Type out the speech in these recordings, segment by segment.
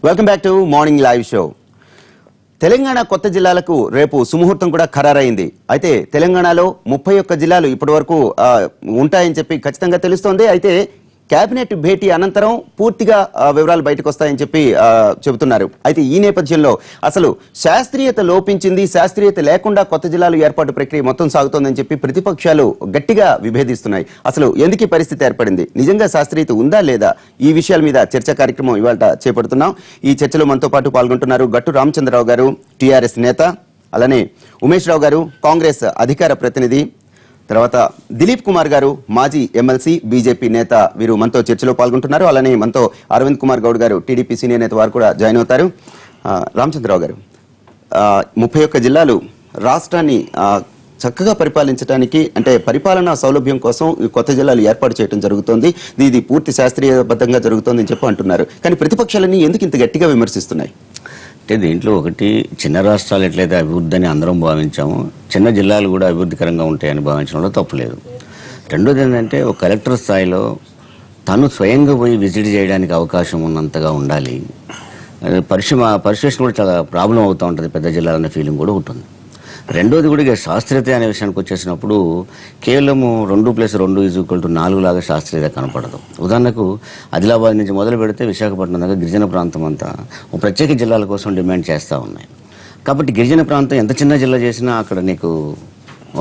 Welcome back to morning live show. Telangana కొత్త జిల్లాలకు రేపు సుముహూర్తం కూడా ఖరారైంది. అయితే తెలంగాణలో 31 జిల్లాలు ఇప్పటి వరకు ఉంటాయని చెప్పి ఖచ్చితంగా తెలుస్తోంది. అయితే కేబినెట్ భేటీ అనంతరం పూర్తిగా వివరాలు బయటకు వస్తాయని చెప్పి చెబుతున్నారు. అయితే ఈ నేపథ్యంలో అసలు శాస్త్రీయత లోపించింది, శాస్త్రీయత లేకుండా కొత్త జిల్లాలు ఏర్పాటు ప్రక్రియ మొత్తం సాగుతోందని చెప్పి ప్రతిపక్షాలు గట్టిగా విభేదిస్తున్నాయి. అసలు ఎందుకు ఈ పరిస్థితి ఏర్పడింది, నిజంగా శాస్త్రీయత ఉందా లేదా, ఈ విషయాల మీద చర్చా కార్యక్రమం ఇవాళ చేపడుతున్నాం. ఈ చర్చలో మనతో పాటు పాల్గొంటున్నారు గట్టు రామచంద్రరావు గారు, టీఆర్ఎస్ నేత, అలానే ఉమేష్ రావు గారు, కాంగ్రెస్ అధికార ప్రతినిధి, తర్వాత దిలీప్ కుమార్ గారు, మాజీ ఎమ్మెల్సీ, బీజేపీ నేత, వీరు మనతో చర్చలో పాల్గొంటున్నారు. అలానే మనతో అరవింద్ కుమార్ గౌడ్ గారు, టీడీపీ సీనియర్ నేత, వారు కూడా జాయిన్ అవుతారు. రామచంద్రరావు గారు, 31 జిల్లాలు రాష్ట్రాన్ని చక్కగా పరిపాలించడానికి, అంటే పరిపాలనా సౌలభ్యం కోసం ఈ కొత్త జిల్లాలు ఏర్పాటు చేయడం జరుగుతోంది. ఇది పూర్తి శాస్త్రీయబద్ధంగా జరుగుతోందని చెప్పి అంటున్నారు. కానీ ప్రతిపక్షాలన్నీ ఎందుకు ఇంత గట్టిగా విమర్శిస్తున్నాయి? అంటే దీంట్లో ఒకటి, చిన్న రాష్ట్రాలు ఎట్లయితే అభివృద్ధి అని అందరం భావించాము, చిన్న జిల్లాలు కూడా అభివృద్ధికరంగా ఉంటాయని భావించడంలో తప్పులేదు. రెండోది ఏంటంటే, ఒక కలెక్టర్ స్థాయిలో తను స్వయంగా పోయి విజిట్ చేయడానికి అవకాశం ఉన్నంతగా ఉండాలి. పరిశీలన కూడా చాలా ప్రాబ్లం అవుతూ ఉంటుంది, పెద్ద జిల్లాలనే ఫీలింగ్ కూడా ఉంటుంది. రెండోది కూడా ఇక శాస్త్రీయత అనే విషయానికి వచ్చేసినప్పుడు కేవలము 2+2=4 లాగా శాస్త్రీయత కనపడదు. ఉదాహరణకు ఆదిలాబాద్ నుంచి మొదలు పెడితే విశాఖపట్నం దాకా గిరిజన ప్రాంతం అంతా ప్రత్యేక జిల్లాల కోసం డిమాండ్ చేస్తూ ఉన్నాయి. కాబట్టి గిరిజన ప్రాంతం ఎంత చిన్న జిల్లా చేసినా అక్కడ నీకు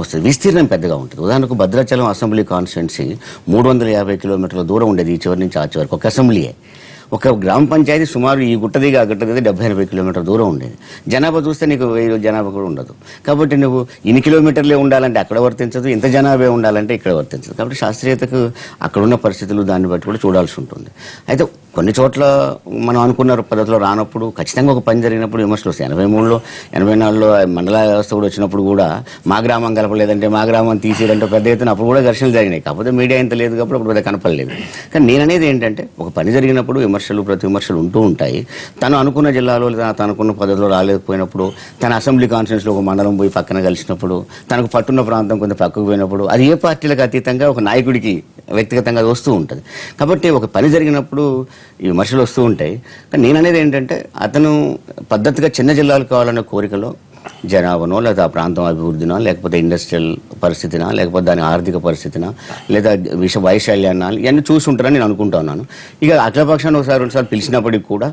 వస్తుంది, విస్తీర్ణం పెద్దగా ఉంటుంది. ఉదాహరణకు భద్రాచలం అసెంబ్లీ కాన్స్టిట్యున్సీ 350 కిలోమీటర్ల దూరం ఉండేది, ఈ చివరి నుంచి ఆ చివరికి ఒక అసెంబ్లీయే. ఒక గ్రామ పంచాయతీ సుమారు ఈ గుట్ట దిగి ఆ గుట్ట దిగి 70-80 కిలోమీటర్ల దూరం ఉండేది. జనాభా చూస్తే నీకు 1000 జనాభా కూడా ఉండదు. కాబట్టి నువ్వు ఇన్ని కిలోమీటర్లే ఉండాలంటే అక్కడ వర్తించదు, ఇంత జనాభా ఉండాలంటే ఇక్కడ వర్తించదు. కాబట్టి శాస్త్రీయతకు అక్కడున్న పరిస్థితులు దాన్ని బట్టి కూడా చూడాల్సి ఉంటుంది. అయితే కొన్ని చోట్ల మనం అనుకున్న పద్ధతిలో రానప్పుడు ఖచ్చితంగా ఒక పని జరిగినప్పుడు విమర్శలు వస్తాయి. 83లో 84లో మండల వ్యవస్థ కూడా వచ్చినప్పుడు కూడా మా గ్రామం కలపలేదంటే, మా గ్రామం తీసేదంటే పెద్ద ఎత్తున అప్పుడు కూడా ఘర్షణలు జరిగినాయి. కాకపోతే మీడియా ఇంత లేదు కాబట్టి అప్పుడు పెద్ద కనపడలేదు. కానీ నేను అనేది ఏంటంటే, ఒక పని జరిగినప్పుడు ప్రతి విమర్శలు ఉంటూ ఉంటాయి. తను అనుకున్న జిల్లాలో లేదా తను అనుకున్న పద్ధతిలో రాలేకపోయినప్పుడు, తన అసెంబ్లీ కాన్స్టిట్యున్సీలో ఒక మండలం పోయి పక్కన కలిసినప్పుడు, తనకు పట్టున్న ప్రాంతం కొంత పక్కకు పోయినప్పుడు, అది ఏ పార్టీలకు అతీతంగా ఒక నాయకుడికి వ్యక్తిగతంగా అది వస్తూ ఉంటుంది. కాబట్టి ఒక పని జరిగినప్పుడు ఈ విమర్శలు వస్తూ ఉంటాయి. కానీ నేను అనేది ఏంటంటే, అతను పద్ధతిగా చిన్న జిల్లాలు కావాలనే కోరికలో జనాభానో లేదా ఆ ప్రాంతం అభివృద్ధినా, లేకపోతే ఇండస్ట్రియల్ పరిస్థితినా, లేకపోతే దాని ఆర్థిక పరిస్థితినా, లేదా వైశాల్యాన్నా, ఇవన్నీ చూసుంటారని నేను అనుకుంటా ఉన్నాను. ఇక అఖిలపక్షాన్ని ఒకసారి 2 సార్లు పిలిచినప్పటికి కూడా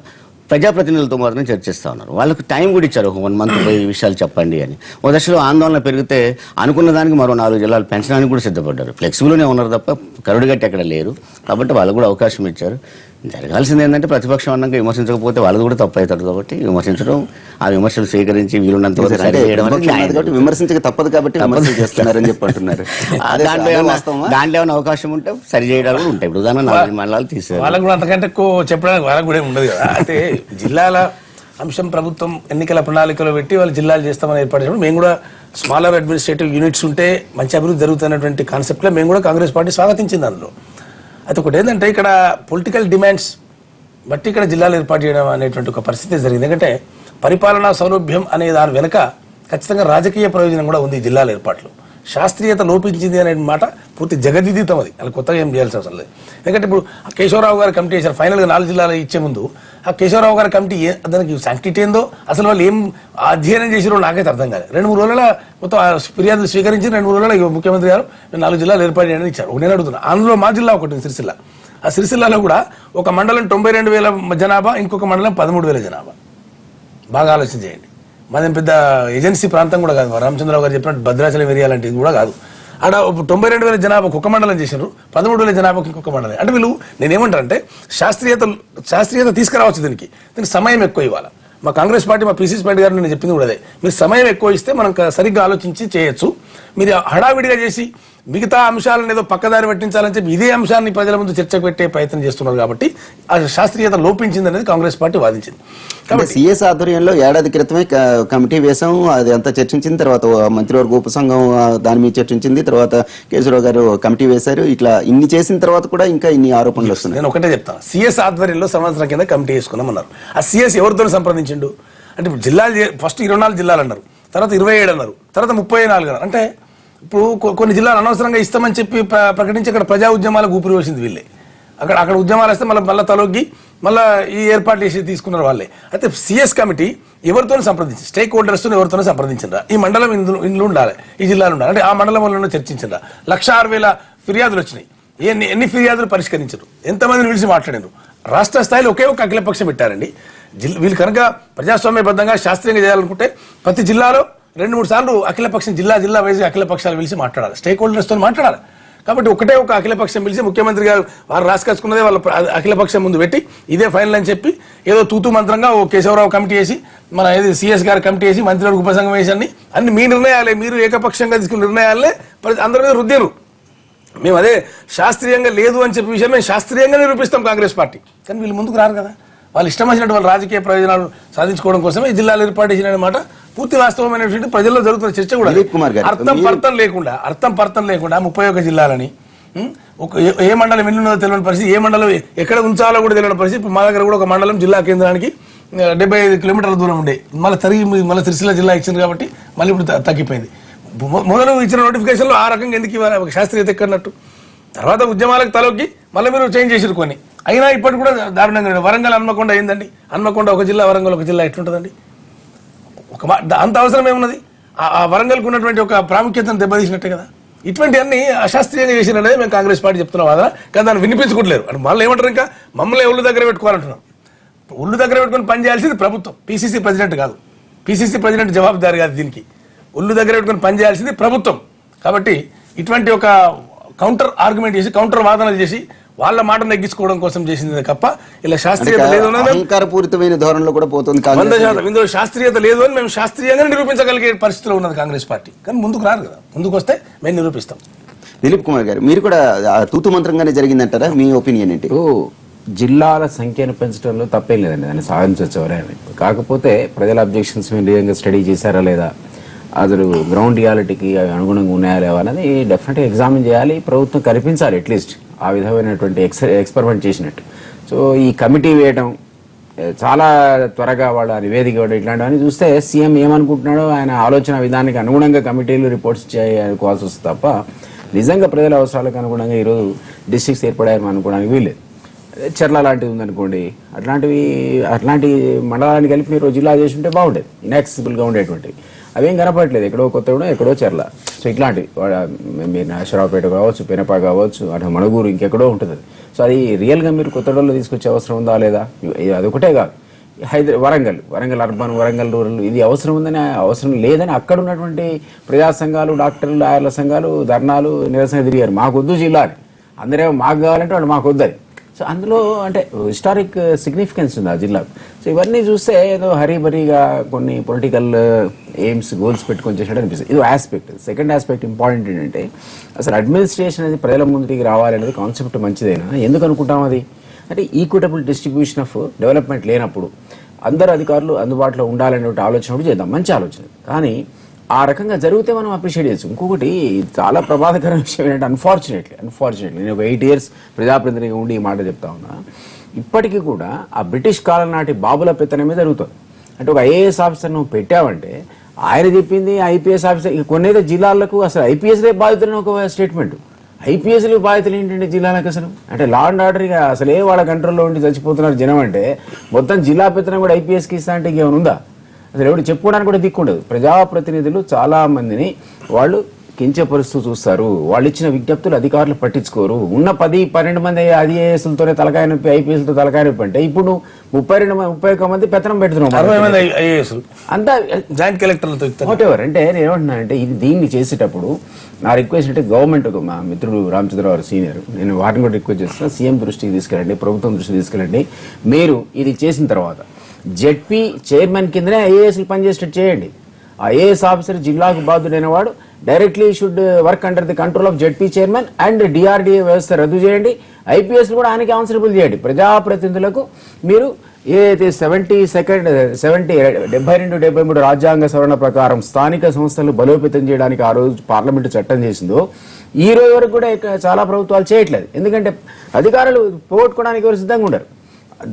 ప్రజాప్రతినిధులతో మాత్రం చర్చిస్తూ ఉన్నారు. వాళ్ళకు టైం కూడా ఇచ్చారు, ఒక 1 మంత్ పోయి విషయాలు చెప్పండి అని. ఒక దశలో ఆందోళన పెరిగితే అనుకున్న దానికి మరో 4 జిల్లాలు పెంచడానికి కూడా సిద్ధపడ్డారు. ఫ్లెక్సిబుల్గానే ఉన్నారు తప్ప కరుడుగట్టి ఎక్కడ లేరు. కాబట్టి వాళ్ళకు కూడా అవకాశం ఇచ్చారు. జరగాల్సింది ఏంటంటే, ప్రతిపక్షం అన్నాక విమర్శించకపోతే వాళ్ళది కూడా తప్పు అవుతారు. కాబట్టి విమర్శించడం, ఆ విమర్శలు స్వీకరించి వీలున్నంత విమర్శించక తప్పదు కాబట్టి చేస్తున్నారని చెప్పంటున్నారు. దాంట్లో ఏమైనా అవకాశం ఉంటే సరి చేయడాలు కూడా ఉంటాయి. ఇప్పుడు ఉదాహరణ 4 మండలాలు తీసారు, వాళ్ళకు కూడా అంతకంటే ఎక్కువ చెప్పడానికి వాళ్ళకు కూడా ఉండదు కదా. అయితే జిల్లాల అంశం ప్రభుత్వం ఎన్నికల ప్రణాళికలో పెట్టి వాళ్ళు జిల్లాలు చేస్తామని ఏర్పడినప్పుడు మేము కూడా స్మాలర్ అడ్మినిస్ట్రేటివ్ యూనిట్స్ ఉంటే మంచి అభివృద్ధి జరుగుతున్నటువంటి కాన్సెప్ట్లో మేము కూడా కాంగ్రెస్ పార్టీ స్వాగతించింది. అందులో అయితే ఒకటి ఏంటంటే, ఇక్కడ పొలిటికల్ డిమాండ్స్ బట్టి ఇక్కడ జిల్లాలు ఏర్పాటు చేయడం అనేటువంటి ఒక పరిస్థితి జరిగింది. ఎందుకంటే పరిపాలనా సౌలభ్యం అనే దాని వెనుక ఖచ్చితంగా రాజకీయ ప్రయోజనం కూడా ఉంది. జిల్లాల ఏర్పాట్లు శాస్త్రీయత లోపించింది అనే మాట పూర్తి జగదిదితం. అది అలా కొత్తగా ఏం చేయాల్సిన అవసరం లేదు. ఎందుకంటే ఇప్పుడు కేశవరావు గారు కమిటీ చేశారు, ఫైనల్గా 4 జిల్లాలు ఇచ్చే ముందు ఆ కేశవరావు గారి కమిటీ దానికి శాంక్టిటీ ఏందో, అసలు వాళ్ళు ఏం అధ్యయనం చేసిరో నాకైతే అర్థం కాదు. 2-3 రోజుల మొత్తం ఫిర్యాదులు స్వీకరించి 2-3 రోజుల ముఖ్యమంత్రి గారు 4 జిల్లాలు ఏర్పాటు చేయడానికి ఇచ్చారు. నేను అడుగుతున్నా, అందులో మా జిల్లా ఒకటి సిరిసిల్ల. ఆ సిరిసిల్లలో కూడా ఒక మండలం 92,000 జనాభా, ఇంకొక మండలం 13,000 జనాభా. బాగా ఆలోచన చేయండి. మాదేం పెద్ద ఏజెన్సీ ప్రాంతం కూడా కాదు. రామచంద్రరావు గారు చెప్పినట్టు భద్రాచలం ఏరియా లాంటిది కూడా కాదు. ఆడ 92,000 జనాభాకు ఒక మండలం చేసినారు, 13,000 జనాభాకి ఇంకొక మండలం. అంటే వీళ్ళు, నేనేమంటారంటే, శాస్త్రీయత తీసుకురావచ్చు. దీనికి సమయం ఎక్కువ ఇవ్వాలి. మా కాంగ్రెస్ పార్టీ, మా పిసిసి పార్టీ గారు నేను చెప్పింది కూడా అదే. మీరు సమయం ఎక్కువ ఇస్తే మనం సరిగ్గా ఆలోచించి చేయొచ్చు. మీరు హడావిడిగా చేసి మిగతా అంశాలను ఏదో పక్కదారి పట్టించాలని చెప్పి ఇదే అంశాన్ని ప్రజల ముందు చర్చకు పెట్టే ప్రయత్నం చేస్తున్నారు. కాబట్టి ఆ శాస్త్రీయత లోపించింది అనేది కాంగ్రెస్ పార్టీ వాదించింది. కాబట్టి సిఎస్ ఆధ్వర్యంలో ఏడాది క్రితమే కమిటీ వేసాం, అది అంతా చర్చించిన తర్వాత మంత్రివర్గ ఉపసంఘం దాని మీద చర్చించింది, తర్వాత కేశవరావు గారు కమిటీ వేశారు. ఇట్లా ఇన్ని చేసిన తర్వాత కూడా ఇంకా ఇన్ని ఆరోపణలు వస్తున్నాయి. నేను ఒకటే చెప్తాను, సిఎస్ ఆధ్వర్యంలో సంవత్సరం కింద కమిటీ వేసుకున్నామన్నారు. ఆ సిఎస్ ఎవరితో సంప్రదించిండు అంటే, ఇప్పుడు జిల్లాలు ఫస్ట్ 24 జిల్లాలు అన్నారు, తర్వాత 27 అన్నారు, తర్వాత 34 అన్నారు. అంటే ఇప్పుడు కొన్ని జిల్లాలు అనవసరంగా ఇస్తామని చెప్పి ప్రకటించి అక్కడ ప్రజా ఉద్యమాలకు ఊపిరి వేసింది వీళ్ళే. అక్కడ ఉద్యమాలు వస్తే మళ్ళీ తలొగ్గి మళ్ళీ ఈ ఏర్పాటు చేసి తీసుకున్నారు వాళ్ళే. అయితే సిఎస్ కమిటీ ఎవరితో సంప్రదించి స్టేక్ హోల్డర్స్తో ఎవరితోనో సంప్రదించారా, ఈ మండలం ఇందులో ఉండాలి, ఈ జిల్లాలో ఉండాలి అంటే ఆ మండలం వల్ల చర్చించారా, 1,06,000 ఫిర్యాదులు వచ్చినాయి. ఎన్ని ఫిర్యాదులు పరిష్కరించారు, ఎంతమందిని పిలిచి మాట్లాడారు. రాష్ట్ర స్థాయిలో ఒకే ఒక అఖిలపక్షం పెట్టారండి. వీళ్ళు కనుక ప్రజాస్వామ్యబద్ధంగా శాస్త్రీయంగా చేయాలనుకుంటే ప్రతి జిల్లాలో 2-3 సార్లు అఖిలపక్షం జిల్లా వైజ్ అఖిలపక్షాలు పిలిచి మాట్లాడాలి, స్టేక్ హోల్డర్స్తో మాట్లాడాలి. కాబట్టి ఒకటే ఒక అఖిలపక్షం పిలిచి ముఖ్యమంత్రి గారు వారు రాసుకొచ్చుకున్నదే వాళ్ళ అఖిలపక్షం ముందు పెట్టి ఇదే ఫైనల్ అని చెప్పి ఏదో తూతూ మంత్రంగా ఓ కేశవరావు కమిటీ వేసి మన ఏది సిఎస్ గారు కమిటీ వేసి మంత్రులకు ఉపసంఘం వేసి అన్ని మీ నిర్ణయాలే, మీరు ఏకపక్షంగా తీసుకున్న నిర్ణయాలే అందరి మీద రుద్దారు. మేము అదే శాస్త్రీయంగా లేదు అని చెప్పే విషయం మేము శాస్త్రీయంగా నిరూపిస్తాం కాంగ్రెస్ పార్టీ. కానీ వీళ్ళు ముందుకు రారు కదా, వాళ్ళు ఇష్టం వచ్చినట్టు వాళ్ళ రాజకీయ ప్రయోజనాలు సాధించుకోవడం కోసమే ఈ జిల్లాలు ఏర్పాటు చేసిన మాట పూర్తి వాస్తవమైనటువంటి ప్రజల్లో జరుగుతున్న చర్చ కూడా. అర్థం పర్థం లేకుండా 31 జిల్లాలని ఏ మండలం ఎన్ని ఉన్నదో తెలియని పరిస్థితి, ఏ మండలం ఎక్కడ ఉంచాలో కూడా తెలియని పరిస్థితి. ఇప్పుడు మా దగ్గర కూడా ఒక మండలం జిల్లా కేంద్రానికి 75 కిలోమీటర్ల దూరం ఉండే, మళ్ళీ సిరిసిల్ల జిల్లా ఇచ్చింది కాబట్టి మళ్ళీ ఇప్పుడు తగ్గిపోయింది. మొదలు ఇచ్చిన నోటిఫికేషన్లో ఆ రకంగా ఎందుకు ఇవ్వాలి, ఒక శాస్త్రీయత ఎక్కడన్నట్టు. తర్వాత ఉద్యమాలకు తలొక్కి మళ్ళీ మీరు చేంజ్ చేసిరు కొన్ని, అయినా ఇప్పటికి కూడా దారుణంగా. వరంగల్ హన్మకొండ ఏందండి, హన్మకొండ ఒక జిల్లా, వరంగల్ ఒక జిల్లా, ఎట్లుంటుందండి? అంత అవసరం ఏమున్నది? ఆ వరంగల్కి ఉన్నటువంటి ఒక ప్రాముఖ్యతను దెబ్బతీసినట్టే కదా. ఇటువంటి అన్ని అశాస్త్రీయంగా చేసిననేది మేము కాంగ్రెస్ పార్టీ చెప్తున్నాం కదా. కానీ దాన్ని వినిపించుకోవట్లేరు. అంటే మళ్ళీ ఏమంటారు, ఇంకా మమ్మల్ని ఒళ్ళు దగ్గర పెట్టుకోవాలంటున్నాం. ఒళ్ళు దగ్గర పెట్టుకుని పని చేయాల్సింది ప్రభుత్వం, పిసిసి ప్రెసిడెంట్ కాదు. పిసిసి ప్రెసిడెంట్ జవాబుదారి కాదు దీనికి, ఒళ్ళు దగ్గర పెట్టుకుని పని చేయాల్సింది ప్రభుత్వం. కాబట్టి ఇటువంటి ఒక కౌంటర్ ఆర్గ్యుమెంట్ చేసి కౌంటర్ వాదనలు చేసి వాళ్ళ మాట నెగ్గించుకోవడం కోసం చేసింది తప్ప ఇలా శాస్త్రీయత లేదు, అహంకారపూరితమైన ధోరణిలో కూడా పోతుంది. 100% ఇందులో శాస్త్రీయత లేదు అని మేము శాస్త్రీయంగా నిరూపించగలిగే పరిస్థితిలో ఉన్నది కాంగ్రెస్ పార్టీ. కానీ ముందుకు రారు కదా, ముందుకు వస్తే మేము నిరూపిస్తాం. దిలీప్ కుమార్ గారు, మీరు కూడా తూతు మంత్రంగానే జరిగిందంటారా? మీ ఒపీనియన్ ఏంటి? జిల్లాల సంఖ్యను పెంచడంలో తప్పేం లేదండి, దాన్ని సాధించవచ్చు ఎవరైనా. కాకపోతే ప్రజల అబ్జెక్షన్స్ నిజంగా స్టడీ చేశారా లేదా, అసలు గ్రౌండ్ రియాలిటీకి అనుగుణంగా ఉన్నాయా లేవా అనేది డెఫినెట్గా ఎగ్జామిన్ చేయాలి. ప్రభుత్వం కనిపించాలి అట్లీస్ట్ ఆ విధమైనటువంటి ఎక్స్పెరిమెంట్ చేసినట్టు. సో ఈ కమిటీ వేయడం, చాలా త్వరగా వాళ్ళ నివేదిక ఇవ్వడం, ఇట్లాంటివన్నీ చూస్తే సీఎం ఏమనుకుంటున్నాడో ఆయన ఆలోచన విధానానికి అనుగుణంగా కమిటీలు రిపోర్ట్స్ చేసుకోవాల్సి వస్తుంది తప్ప నిజంగా ప్రజల అవసరాలకు అనుగుణంగా ఈరోజు డిస్ట్రిక్ట్స్ ఏర్పడాయని అనుకోవడానికి వీల్లేదు. చర్ల లాంటిది ఉందనుకోండి, అట్లాంటి మండలాన్ని కలిపి మీరు జిల్లా చేసి ఉంటే బాగుండేది, ఇన్యాక్సెసిబుల్గా ఉండేటువంటివి. అవేం కనపడలేదు, ఎక్కడో కొత్తగూడెం, ఎక్కడో చర్ల. సో ఇట్లాంటివి మీరు నాగేశ్వరరావుపేట కావచ్చు, పెనప కావచ్చు, అటు మణుగూరు, ఇంకెక్కడో ఉంటుంది. సో అది రియల్గా మీరు కొత్తగూడెంలో తీసుకొచ్చే అవసరం ఉందా లేదా? అదొకటే కాదు, వరంగల్ అర్బన్, వరంగల్ రూరల్, ఇది అవసరం ఉందని అవసరం లేదని అక్కడ ఉన్నటువంటి ప్రజా సంఘాలు, డాక్టర్లు, లాయర్ల సంఘాలు ధర్నాలు నిరసన తిరిగారు. మాకొద్దు జిల్లా అని, అందరేమో మాకు కావాలంటే వాళ్ళు మాకు వద్దని. సో అందులో అంటే హిస్టారిక్ సిగ్నిఫికెన్స్ ఉంది ఆ జిల్లాకు. సో ఇవన్నీ చూస్తే ఏదో హరీబరీగా కొన్ని పొలిటికల్ ఎయిమ్స్, గోల్స్ పెట్టుకొని చేసాడు అనిపిస్తుంది. ఇది ఆస్పెక్ట్. సెకండ్ ఆస్పెక్ట్ ఇంపార్టెంట్ ఏంటంటే అసలు అడ్మినిస్ట్రేషన్ అనేది ప్రజల ముందుకి రావాలి అనేది కాన్సెప్ట్ మంచిదైనా ఎందుకు అనుకుంటాం అది అంటే ఈక్విటబుల్ డిస్ట్రిబ్యూషన్ ఆఫ్ డెవలప్మెంట్ లేనప్పుడు అందరు అధికారులు అందుబాటులో ఉండాలనే ఆలోచన కూడా చేద్దాం, మంచి ఆలోచన. కానీ ఆ రకంగా జరిగితే మనం అప్రిషియేట్ చేయొచ్చు. ఇంకొకటి చాలా ప్రమాదకర విషయం ఏంటంటే అన్ఫార్చునేట్లీ నేను ఒక 8 years ప్రజాప్రతినిధిగా ఉండి ఈ మాట చెప్తా ఉన్నా, ఇప్పటికీ కూడా ఆ బ్రిటిష్ కాలం నాటి బాబుల పెత్తనమే జరుగుతుంది. అంటే ఒక ఐఏఎస్ ఆఫీసర్ నువ్వు పెట్టావంటే ఆయన చెప్పింది ఐపీఎస్ ఆఫీసర్, కొన్నైతే జిల్లాలకు అసలు ఐపీఎస్లే బాధితులని ఒక స్టేట్మెంట్. ఐపీఎస్లు బాధితులు ఏంటంటే జిల్లాలకు అసలు అంటే లా అండ్ ఆర్డర్గా అసలే వాళ్ళ కంట్రోల్లో ఉండి చచ్చిపోతున్నారు జనం అంటే మొత్తం జిల్లా పెత్తనం కూడా ఐపీఎస్కి ఇస్తా అంటే ఇంకేమైనా ఉందా? అసలు ఎవరు చెప్పుకోవడానికి కూడా దిక్కుండదు. ప్రజాప్రతినిధులు చాలా మందిని వాళ్ళు కించపరుస్తూ చూస్తారు, వాళ్ళు ఇచ్చిన విజ్ఞప్తులు అధికారులు పట్టించుకోరు. ఉన్న 10-12 మంది ఐఏఎస్లతోనే తలకాయ నొప్పి, ఐపీఎస్లతో తలకాయ నొప్పి అంటే ఇప్పుడు 31 మంది పెత్తనం పెడుతున్నాం అంతా జాయింట్ కలెక్టర్లతో. వాట్ ఎవర్ అంటే నేను ఏమంటున్నానంటే దీన్ని చేసేటప్పుడు నా రిక్వెస్ట్ అంటే గవర్నమెంట్, మా మిత్రుడు రామచంద్రరావు సీనియర్, నేను వాటిని కూడా రిక్వెస్ట్ చేస్తున్నా, సీఎం దృష్టికి తీసుకెళ్ళండి, ప్రభుత్వం దృష్టికి తీసుకెళ్ళండి. మీరు ఇది చేసిన తర్వాత జెడ్పీ చైర్మన్ కిందనే ఐఏఎస్లు పనిచేసేటట్టు చేయండి. ఐఏఎస్ ఆఫీసర్ జిల్లాకు బాధ్యుడైన వాడు directly should work under the control of ZP chairman and DRDA వ్యవస్థ రద్దు చేయండి. ఐపీఎస్ కూడా ఆయనకి ఆన్సరబుల్ చేయండి. ప్రజాప్రతినిధులకు మీరు ఏదైతే 72-73 రాజ్యాంగ సవరణ ప్రకారం స్థానిక సంస్థలు బలోపేతం చేయడానికి ఆ రోజు పార్లమెంటు చట్టం చేసిందో ఈ రోజు వరకు కూడా చాలా ప్రభుత్వాలు చేయట్లేదు. ఎందుకంటే అధికారులు పోగొట్టుకోవడానికి ఎవరు సిద్ధంగా ఉండరు.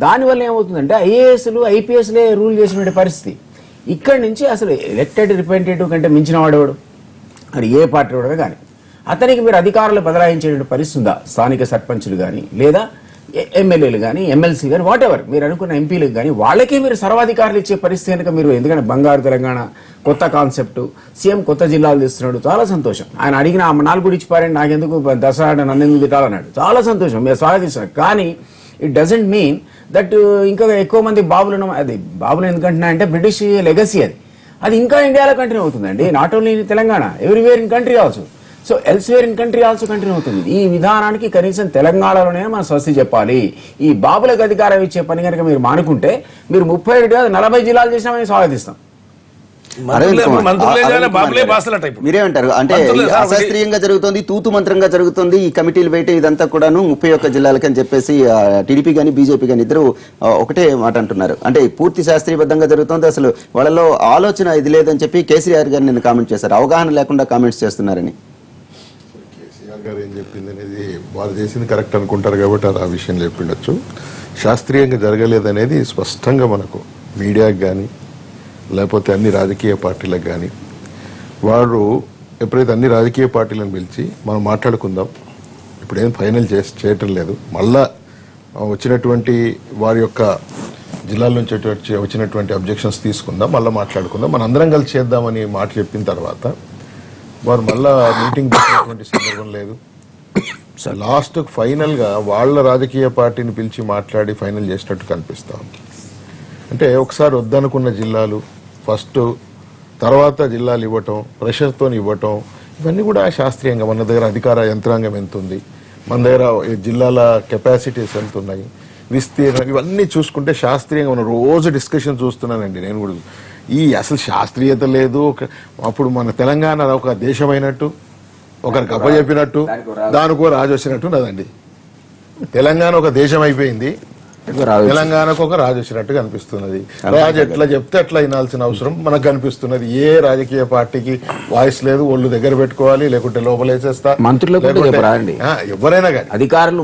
దానివల్ల ఏమవుతుందంటే ఐఏఎస్లు ఐపీఎస్లే రూల్ చేసిన పరిస్థితి. ఇక్కడి నుంచి అసలు ఎలక్టెడ్ రిప్రజెంటేటివ్ కంటే మించిన వాడేవాడు అది ఏ పార్టీ వాడు కానీ అతనికి మీరు అధికారులు బదలాయించే పరిస్థితి ఉందా? స్థానిక సర్పంచులు కానీ లేదా ఎమ్మెల్యేలు కానీ ఎమ్మెల్సీ కానీ వాట్ ఎవర్ మీరు అనుకున్న ఎంపీలకు కానీ వాళ్ళకే మీరు సర్వాధికారులు ఇచ్చే పరిస్థితి కనుక మీరు, ఎందుకంటే బంగారు తెలంగాణ కొత్త కాన్సెప్ట్, సీఎం కొత్త జిల్లాలు తీస్తున్నాడు, చాలా సంతోషం. ఆయన అడిగిన 4 కూడా ఇచ్చిపారండి, నాకెందుకు దసరా నన్ను ఎందుకు తిట్టాలన్నాడు, చాలా సంతోషం, మీరు స్వాగతిస్తున్నారు. కానీ ఇట్ డజంట్ మీన్ దట్ ఇంకా ఎక్కువ మంది బాబులను, అది బాబులు ఎందుకంటున్నా అంటే బ్రిటిష్ లెగసీ అది ఇంకా ఇండియాలో కంటిన్యూ అవుతుందండి. Not only in Telangana, everywhere in country also. So elsewhere in country also continue అవుతుంది. ఈ విధానానికి కనీసం తెలంగాణలోనే మనం స్వస్తి చెప్పాలి. ఈ బాబులకు అధికారం ఇచ్చే పని కనుక మీరు మానుకుంటే మీరు 31 కాదు 40 జిల్లాలు చేసినా మేము స్వాగతిస్తాం. మీరేమంటారు? అంటే అశాస్త్రీయంగా జరుగుతుంది, తూతు మంత్రంగా జరుగుతుంది ఈ కమిటీలు బయట, ఇదంతా కూడాను 31 జిల్లాలకి అని చెప్పేసి టీడీపీ కానీ బీజేపీ కానీ ఇద్దరు ఒకటే మాట అంటున్నారు. అంటే పూర్తి శాస్త్రీయబద్ధంగా జరుగుతుంది, అసలు వాళ్ళలో ఆలోచన ఇది లేదని చెప్పి కేసీఆర్ గారు నిన్న కామెంట్ చేశారు. అవగాహన లేకుండా కామెంట్స్ చేస్తున్నారని. కేసీఆర్ గారు ఏం చెప్పింది అనేది వాళ్ళు చేసింది కరెక్ట్ అనుకుంటారు కాబట్టి అది ఆ విషయం చెప్పిండొచ్చు. శాస్త్రీయంగా జరగలేదనేది స్పష్టంగా మనకు మీడియాకి కానీ లేకపోతే అన్ని రాజకీయ పార్టీలకు కానీ, వారు ఎప్పుడైతే అన్ని రాజకీయ పార్టీలను పిలిచి మనం మాట్లాడుకుందాం, ఇప్పుడేం ఫైనల్ చేయటం లేదు, మళ్ళా వచ్చినటువంటి వారి యొక్క జిల్లాల నుంచి వచ్చినటువంటి అబ్జెక్షన్స్ తీసుకుందాం, మళ్ళీ మాట్లాడుకుందాం, మన అందరం కలిసి చేద్దామని మాట చెప్పిన తర్వాత వారు మళ్ళా మీటింగ్ పెట్టినటువంటి సందర్భం లేదు. లాస్ట్ ఫైనల్గా వాళ్ళ రాజకీయ పార్టీని పిలిచి మాట్లాడి ఫైనల్ చేసినట్టు కనిపిస్తాం. అంటే ఒకసారి వద్దనుకున్న జిల్లాలు ఫస్ట్, తర్వాత జిల్లాలు ఇవ్వటం, ప్రెషర్తో ఇవ్వటం, ఇవన్నీ కూడా శాస్త్రీయంగా. మన దగ్గర అధికార యంత్రాంగం ఎంత ఉంది, మన దగ్గర జిల్లాల కెపాసిటీస్ ఎంత ఉన్నాయి, విస్తీర్ణం, ఇవన్నీ చూసుకుంటే శాస్త్రీయంగా మనం రోజు డిస్కషన్ చూస్తున్నానండి నేను కూడా. ఈ అసలు శాస్త్రీయత లేదు. అప్పుడు మన తెలంగాణ ఒక దేశమైనట్టు, ఒకరికి అప్పచెప్పినట్టు, దానికో రాజు వచ్చినట్టు ఉన్నదండి. తెలంగాణ ఒక దేశం అయిపోయింది, తెలంగాణకు ఒక రాజు వచ్చినట్టు కనిపిస్తున్నది. రాజు ఎట్లా చెప్తే అట్లా వినాల్సిన అవసరం మనకు కనిపిస్తున్నది. ఏ రాజకీయ పార్టీకి వాయిస్ లేదు, ఒళ్ళు దగ్గర పెట్టుకోవాలి, లేకుంటే లోపలేసేస్తా. ఎవరైనా కానీ అధికారులు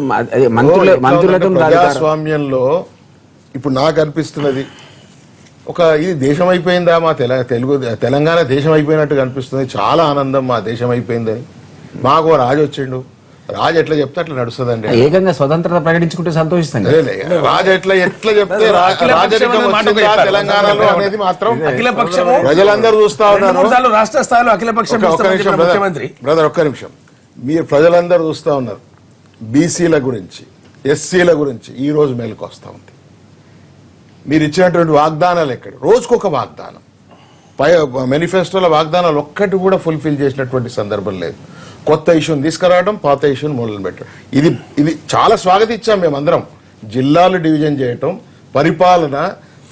ప్రజాస్వామ్యంలో ఇప్పుడు నాకు అనిపిస్తున్నది ఇది దేశం అయిపోయిందా, మా తెలంగాణ దేశం అయిపోయినట్టు కనిపిస్తుంది. చాలా ఆనందం, మా దేశం అయిపోయిందని. మాకు రాజు వచ్చిండు, రాజు ఎట్లా చెప్తే అట్లా నడుస్తుందండి. ఏకంగా స్వతంత్రత ప్రకటించుకుంటే సంతోషిస్తాం. రాజు ఎట్లా చెప్తే రాజరికం వచ్చిందా తెలంగాణలో అనేది మాత్రం అఖిలపక్షం ప్రజలందరూ చూస్తా ఉన్నారు. రాష్ట్ర స్థాయిలో అఖిలపక్షం బ్రదర్ ఒక్క నిమిషం, మీరు ప్రజలందరూ చూస్తా ఉన్నారు. బీసీల గురించి, ఎస్సీల గురించి ఈ రోజు మేలుకు వస్తా ఉంది. మీరు ఇచ్చినటువంటి వాగ్దానాలు ఎక్కడ, రోజుకొక వాగ్దానం, మేనిఫెస్టోల వాగ్దానాలు ఒక్కటి కూడా ఫుల్ఫిల్ చేసినటువంటి సందర్భం లేదు. కొత్త ఇష్యూని తీసుకురావడం, పాత ఇష్యూని మొదలు పెట్టడం, ఇది చాలా స్వాగతించాం మేమందరం. జిల్లాలు డివిజన్ చేయటం, పరిపాలన,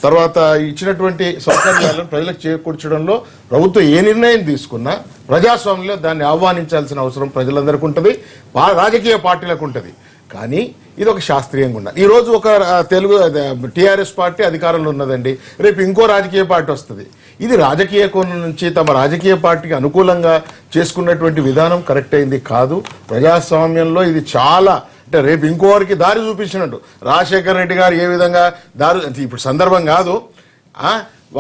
తర్వాత ఇచ్చినటువంటి సౌకర్యాలను ప్రజలకు చేకూర్చడంలో ప్రభుత్వం ఏ నిర్ణయం తీసుకున్నా ప్రజాస్వామ్యంలో దాన్ని ఆహ్వానించాల్సిన అవసరం ప్రజలందరికీ ఉంటుంది, రాజకీయ పార్టీలకు ఉంటుంది. కానీ ఇది ఒక శాస్త్రీయంగా ఉండాలి. ఈ రోజు ఒక తెలుగు టీఆర్ఎస్ పార్టీ అధికారంలో ఉన్నదండి, రేపు ఇంకో రాజకీయ పార్టీ వస్తుంది. ఇది రాజకీయ కోణం నుంచి తమ రాజకీయ పార్టీకి అనుకూలంగా చేసుకున్నటువంటి విధానం కరెక్ట్ అయింది కాదు. ప్రజాస్వామ్యంలో ఇది చాలా, అంటే రేపు ఇంకోరికి దారి చూపించినట్టు రాజశేఖర రెడ్డి గారు ఏ విధంగా దారి, ఇప్పుడు సందర్భం కాదు,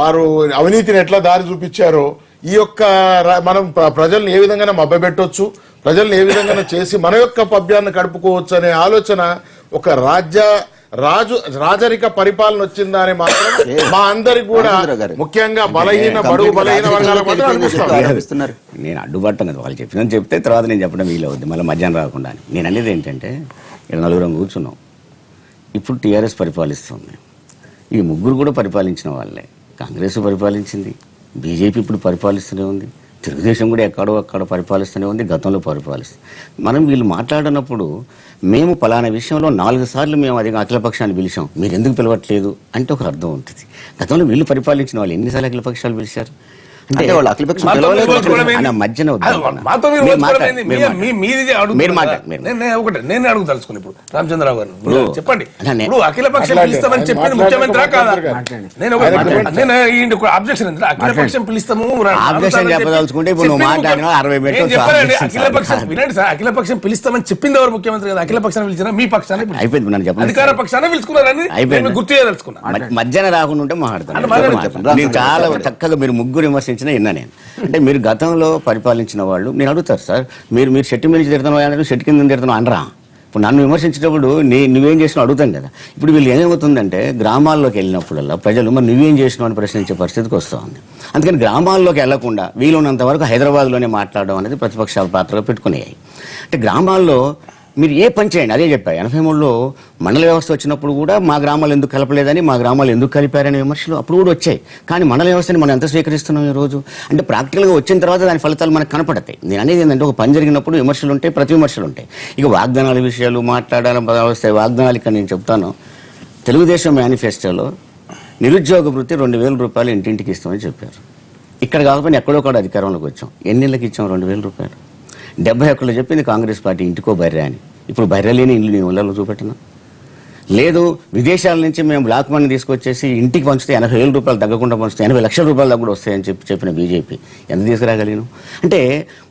వారు అవినీతిని ఎట్లా దారి చూపించారో ఈ యొక్క మనం ప్రజల్ని ఏ విధంగా మభ్యపెట్టొచ్చు, ప్రజల్ని ఏ విధంగా చేసి మన యొక్క పభ్యాన్ని గడుపుకోవచ్చు అనే ఆలోచన, ఒక రాజరిక పరిపాలన వచ్చిందా అని మాత్రం మా అందరికి కూడా, ముఖ్యంగా బడుగు బలహీన వర్గాలకు నేను అడ్డుపట్టను. వాళ్ళు చెప్పిన చెప్తే తర్వాత నేను చెప్పడం వీలవుద్ది, మళ్ళీ మధ్యాహ్నం రాకుండా. నేను అనేది ఏంటంటే, ఇక్కడ నలుగురం కూర్చున్నాం, ఇప్పుడు టీఆర్ఎస్ పరిపాలిస్తుంది, ఈ ముగ్గురు కూడా పరిపాలించిన వాళ్ళే. కాంగ్రెస్ పరిపాలించింది, బీజేపీ ఇప్పుడు పరిపాలిస్తూనే ఉంది, తెలుగుదేశం కూడా అక్కడ పరిపాలిస్తూనే ఉంది, గతంలో పరిపాలిస్తుంది. మనం వీళ్ళు మాట్లాడినప్పుడు మేము పలానా విషయంలో 4 సార్లు మేము అది అఖిలపక్షాన్ని పిలిచాం, మీరు ఎందుకు పిలవట్లేదు అంటే ఒక అర్థం ఉంటుంది. గతంలో వీళ్ళు పరిపాలించిన వాళ్ళు ఎన్నిసార్లు అఖిలపక్షాలు పిలిచారు అంటే వాళ్ళు అఖిలపక్షం మధ్యన నేను అడుగుదలుచుకుని ఇప్పుడు రామచంద్రరావు గారు చెప్పండి, ఇప్పుడు అఖిలపక్షం పిలుస్తామని చెప్పింది ముఖ్యమంత్రి కాదా? నేను అబ్జెక్షన్ అఖిలపక్షం పిలుస్తాము చెప్పదలుచుకుంటే అఖిలపక్షం వినండి సార్, అఖిలపక్షం పిలుస్తామని చెప్పింది ఎవరు? ముఖ్యమంత్రి కదా. అఖిలపక్షాన్ని పిలిచినా మీ పక్షాన్ని అయిపోయింది, అధికార పక్షాన్ని పిలుచుకున్నారని గుర్తు చేయదలుచుకున్నా. మధ్యాహ్నం రాకుండా ఉంటే మాట్లాడతాను. చాలా చక్కగా మీరు ముగ్గురు విమర్శించిన విన్నా నేను. అంటే మీరు గతంలో పరిపాలించిన వాళ్ళు, నేను అడుగుతారు సార్, మీరు షెట్టి మీద తిడతాను, షెట్టి కింద తిడతాను అనరా? ఇప్పుడు నన్ను విమర్శించేటప్పుడు నువ్వేం చేసినావు అడుగుతాం కదా. ఇప్పుడు వీళ్ళు ఏమవుతుందంటే గ్రామాల్లోకి వెళ్ళినప్పుడల్లా ప్రజలు మరి నువ్వేం చేసినావు అని ప్రశ్నించే పరిస్థితికి వస్తూ ఉంది. అందుకని గ్రామాల్లోకి వెళ్లకుండా వీలున్నంత వరకు హైదరాబాద్లోనే మాట్లాడడం అనేది ప్రతిపక్షాల పాత్రగా పెట్టుకునేవి. అంటే గ్రామాల్లో మీరు ఏ పని చేయండి, అదే చెప్పారు. 83లో మండల వ్యవస్థ వచ్చినప్పుడు కూడా మా గ్రామాలు ఎందుకు కలపలేదని, మా గ్రామాలు ఎందుకు కలిపారనే విమర్శలు అప్పుడు కూడా వచ్చాయి. కానీ మండల వ్యవస్థని మనం ఎంత స్వీకరిస్తున్నాం ఈరోజు అంటే ప్రాక్టికల్గా వచ్చిన తర్వాత దాని ఫలితాలు మనకు కనపడతాయి. నేను అనేది ఏంటంటే ఒక పని జరిగినప్పుడు విమర్శలు ఉంటాయి, ప్రతి విమర్శలు ఉంటాయి. ఇక వాగ్దానాల విషయాలు మాట్లాడాలని వస్తాయి. వాగ్దానాలు ఇక్కడ నేను చెప్తాను, తెలుగుదేశం మేనిఫెస్టోలో నిరుద్యోగ వృత్తి 2000 రూపాయలు ఇంటింటికి ఇస్తామని చెప్పారు. ఇక్కడ కాకపోయినా ఎక్కడో కూడా అధికారంలోకి వచ్చాం. ఎన్నిళ్ళకి ఇచ్చాం 2000 రూపాయలు? 71లో చెప్పింది కాంగ్రెస్ పార్టీ ఇంటికో బర్రె అని. ఇప్పుడు బర్రె లేని ఇల్లు నేను ఊళ్ళలో చూపెట్టను. లేదు విదేశాల నుంచి మేము బ్లాక్ మనీ తీసుకొచ్చేసి ఇంటికి పంచితే 80,000 రూపాయలు తగ్గకుండా పంచితే 80 లక్షల రూపాయలు దగ్గర వస్తాయని చెప్పిన బీజేపీ ఎంత తీసుకురాగలిగినాం? అంటే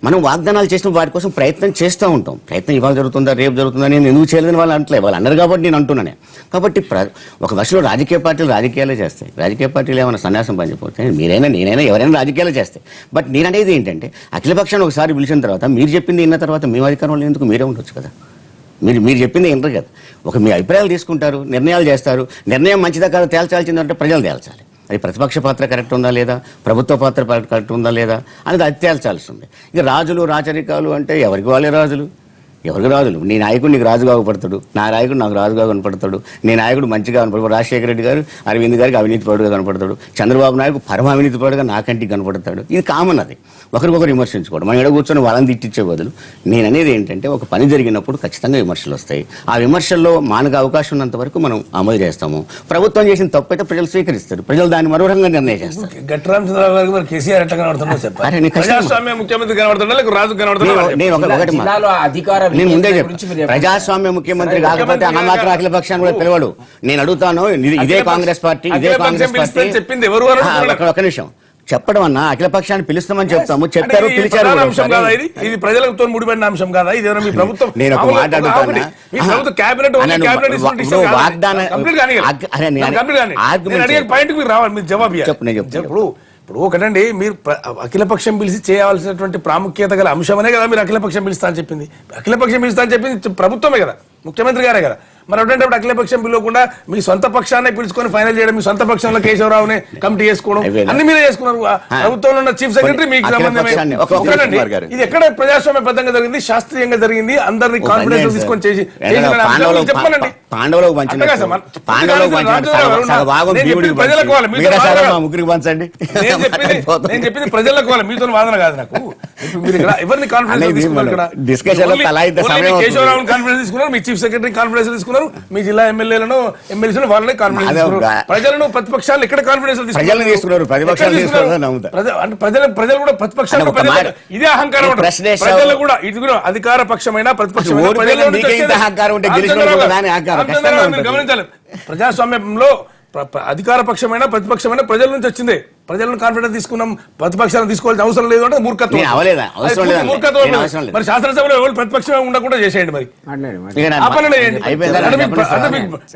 మనం వాగ్దానాలు చేసిన వాటి కోసం ప్రయత్నం చేస్తూ ఉంటాం. ప్రయత్నం ఇవాళ జరుగుతుందా రేపు జరుగుతుందా నేను ఎందుకు చేయలేదని వాళ్ళు అంటలేదు. వాళ్ళు అన్నారు కాబట్టి నేను అంటున్నానే. కాబట్టి ఒక దశలో రాజకీయ పార్టీలు రాజకీయాలే చేస్తాయి. రాజకీయ పార్టీలు ఏమైనా సన్యాసం పనిపోతే మీరైనా నేనైనా ఎవరైనా రాజకీయాలే చేస్తాయి. బట్ నేను అనేది ఏంటంటే అఖిలపక్షాన్ని ఒకసారి పిలిచిన తర్వాత మీరు చెప్పింది విన్న తర్వాత మేము అధికారంలో ఎందుకు మీరే ఉండొచ్చు కదా. మీరు చెప్పింది వినరు కదా. మీ అభిప్రాయాలు తీసుకుంటారు, నిర్ణయాలు చేస్తారు. నిర్ణయం మంచిదా కాదా తేల్చాల్సిందంటే ప్రజలు తేల్చాలి. అది ప్రతిపక్ష పాత్ర కరెక్ట్ ఉందా లేదా, ప్రభుత్వ పాత్ర కరెక్ట్ ఉందా లేదా అనేది అది తేల్చాల్సి ఉంది. ఇక రాజులు రాచరికాలు అంటే ఎవరికి వాళ్ళే రాజులు, ఎవరికి రాజులు. నీ నాయకుడు నీకు రాజుగా కనపడతాడు, నా నాయకుడు నాకు రాజుగా కనపడతాడు. నీ నాయకుడు మంచిగా కనపడతాడు. రాజశేఖర రెడ్డి గారు అరవింద్ గారికి అవినీతి పరుడుగా కనపడతాడు. చంద్రబాబు నాయుడు పరమ అవినీతి పరుడుగా నాకంటికి కనపడతాడు. ఇది కామన్. అది ఒకరికొకరు విమర్శించుకోవడం. మనం ఎడ కూర్చొని వాళ్ళని తిట్టించే బదులు నేను అనేది ఏంటంటే ఒక పని జరిగినప్పుడు ఖచ్చితంగా విమర్శలు వస్తాయి. ఆ విమర్శల్లో మానక అవకాశం ఉన్నంత వరకు మనం అమలు చేస్తాము. ప్రభుత్వం చేసిన తప్పు అయితే ప్రజలు స్వీకరిస్తారు. ప్రజలు దాన్ని మరో రకంగా నిర్ణయం చేస్తారు. గట్రామ చంద్రబాబు గారికి మరి కేసీఆర్ ఎట్లా కనబడుతుందో చెప్పాలి. ప్రజాస్వామ్య ముఖ్యమంత్రి కనబడుతుందా లేక రాజు కనబడుతుందా? నేను ఒకటి నేను ముందే ప్రజాస్వామ్య ముఖ్యమంత్రి కాకపోతే అన్నమాత్రం అఖిల పక్షాన్ని కూడా పిలవడు. నేను అడుగుతాను, ఇదే కాంగ్రెస్ పార్టీ చెప్పింది ఎవరు? ఒక నిమిషం చెప్పడం అన్నా అఖిల పక్షాన్ని పిలుస్తామని చెప్తాము, చెప్పారు, పిలిచారు. ఇది ప్రజలతో ముడిపడిన అంశం కాదా? ఇది మీ ప్రభుత్వం? నేను ఒక మాట అడుగుతాను. ఇప్పుడు ఒకటండి, మీరు అఖిలపక్షం పిలిచి చేయాల్సినటువంటి ప్రాముఖ్యత గల అంశమనే కదా మీరు అఖిలపక్షం పిలుస్తా అని చెప్పింది. అఖిలపక్షం పిలుస్తా అని చెప్పింది ప్రభుత్వమే కదా, ముఖ్యమంత్రి గారే కదా. మరి అటువంటి అఖిలపక్షం పిలవకుండా మీ సొంత పక్షాన్ని పిలుచుకొని ఫైనల్ చేయడం, మీ సొంత పక్షంలో కేశవరావుని కమిటీ చేసుకోవడం అన్ని మీరే చేసుకున్నారు. ప్రభుత్వంలో ఉన్న చీఫ్ సెక్రటరీ మీకు సంబంధమే. ఇది ఎక్కడ ప్రజాస్వామ్యబద్ధంగా జరిగింది, శాస్త్రీయంగా జరిగింది, అందరినీ కాన్ఫిడెన్స్ తీసుకొని చేసి చెప్పండి. పాండవులకు నేను చెప్పింది ప్రజలకు వాళ్ళు, మీతో వాదన కాదు నాకు. మీరు ఎవరిని కాన్ఫిడెన్స్ తీసుకున్నారు? కేశవరావుని కాన్ఫిడెన్స్ తీసుకున్నారు, మీ చీఫ్ సెక్రటరీ కాన్ఫిడెన్స్ తీసుకున్నారు, మీ జిల్లా ఎమ్మెల్యేలను ఎమ్మెల్యేలను వాళ్ళని కాన్ఫిడెన్స్ తీసుకున్నారు. ప్రజలను ప్రతిపక్షాలను ఎక్కడ కాన్ఫిడెన్స్ తీసుకున్నారు? ప్రజలు కూడా ప్రతిపక్షాలు ఇదే అహంకారం. ప్రజలు కూడా ఇది కూడా అధికార పక్షమైన ప్రతిపక్షమైన గమనించాలి. ప్రజాస్వామ్యంలో అధికార పక్షమైన ప్రతిపక్షమైన ప్రజల నుంచి వచ్చిందే. ప్రజలను కాన్ఫిడెన్స్ తీసుకున్నాం, ప్రతిపక్షాలను తీసుకోవాల్సిన అవసరం లేదు అంటే మూర్ఖత్వం. మరి శాసనసభలో ఎవరు ప్రతిపక్షం ఉండకుండా చేసేయండి. మరి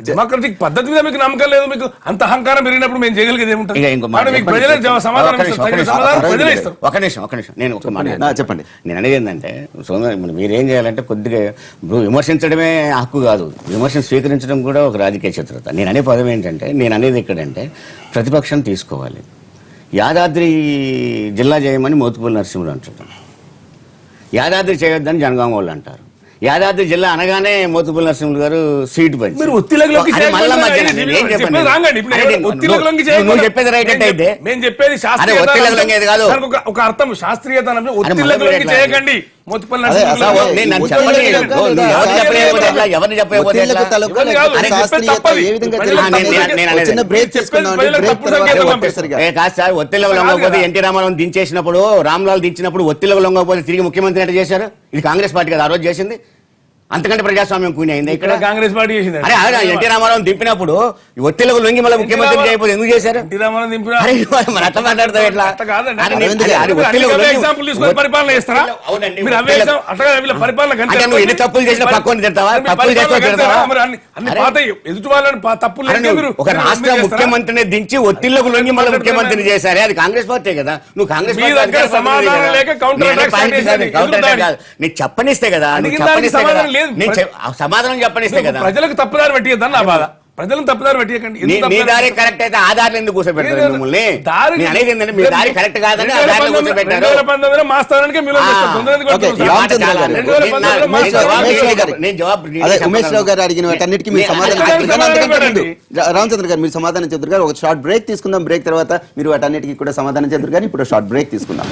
డెమోక్రటిక్ పద్ధతి మీద మీకు నమ్మకం లేదు, మీకు అంత అహంకారం పెరిగినప్పుడు మేము చేయగలిగేది ఏముంటుంది? మీకు ప్రజలే సమాధానం ప్రజలే ఇస్తారు. ఒక నిమిషం నేను ఒక మాట చెప్పండి. నేను అనేది ఏంటంటే మీరేం చేయాలంటే కొద్దిగా విమర్శించడమే హక్కు కాదు, విమర్శను స్వీకరించడం కూడా ఒక రాజకీయ చిత్రత. నేను అనే పదం ఏంటంటే, నేను అనేది ఎక్కడంటే ప్రతిపక్షం తీసుకోవాలి. యాదాద్రి జిల్లా చేయమని మోతుపల్లి నరసింహుడు అంటాడు, యాదాద్రి చేయొద్దని జనగాం వాళ్ళు అంటారు. యాదాద్రి జిల్లా అనగానే మోతుపల్లి నరసింహుడు గారు సీట్ పంచి నువ్వు చెప్పేది రైట్ అయితే నేను చెప్పేది కాదు, ఒక అర్థం శాస్త్రీయత చేయకండి. ఒత్తిళ్లకు లొంగకపోతే ఎన్టీ రామారావు దించేసినప్పుడు, రామ్లాల్ దించినప్పుడు ఒత్తిళ్లకు లొంగకపోతే తిరిగి ముఖ్యమంత్రి ఎట్లా చేశారు? ఇది కాంగ్రెస్ పార్టీ కదా ఆ రోజు చేసింది. అంతకంటే ప్రజాస్వామ్యం కూని అయింది ఇక్కడ. కాంగ్రెస్ పార్టీ చేసింది. ఎన్టీ రామారావు దింపినప్పుడు ఒత్తిళ్లకు లొంగి మళ్ళీ ముఖ్యమంత్రి చేయకపోతే ఎందుకు చేశారు? ఎన్టీ రామారావు దింపిన అట్లా మాట్లాడతావు ఎట్లా? పరిపాలన చేస్తారా? నువ్వు ఎన్ని తప్పులు చేసినా పక్కన తిడతావా? తప్పులు ఎదుటి వాళ్ళని తప్పులు ఒక రాష్ట్ర ముఖ్యమంత్రిని దించి ఒత్తిళ్లకు లొంగి మళ్ళీ ముఖ్యమంత్రిని చేశారు. అది కాంగ్రెస్ పార్టీ కదా. నువ్వు కాంగ్రెస్ నీకు చెప్పనిస్తే కదా, లేదు. సమాధానం చెప్పనిస్తే కదా. ప్రజలకు తప్పుదారి పెట్టియద్దని నా బాధ. ప్రజలను తప్పుదారి పెట్టియకండి. మీ దారి కరెక్ట్ అయితే ఆ దారిలో ఎందుకు కూర్చోబెడతారు మిమ్మల్ని? నేను అనేది ఏంటంటే మీ దారి కరెక్ట్ కాదని ఆ దారిలో కూర్చోబెట్టారు. 2019 మా స్థానానికి మీరు నేను జవాబు అదే ఉమేష్ రావు గారు అడిగిన వాటన్నిటికీ మీరు సమాధానం చెప్తారు కానీ అంతకంటే ముందు రామచంద్ర గారు మీరు సమాధానం చెప్తారు కానీ ఒక షార్ట్ బ్రేక్ తీసుకుందాం. బ్రేక్ తర్వాత మీరు వాటన్నిటికీ కూడా సమాధానం చెప్తారు కానీ ఇప్పుడు షార్ట్ బ్రేక్ తీసుకుందాం.